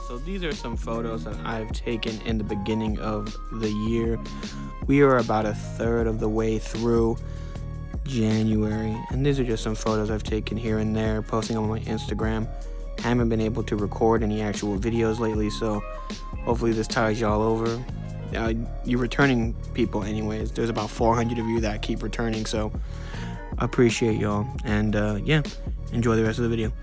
So these are some photos that I've taken in the beginning of the year. We are about a third of the way through January, and these are just some photos I've taken here and there, posting on my Instagram. Haven't been able to record any actual videos lately, so hopefully this ties y'all over. You're returning people anyways. There's about 400 of you that keep returning, so I appreciate y'all. And yeah, enjoy the rest of the video.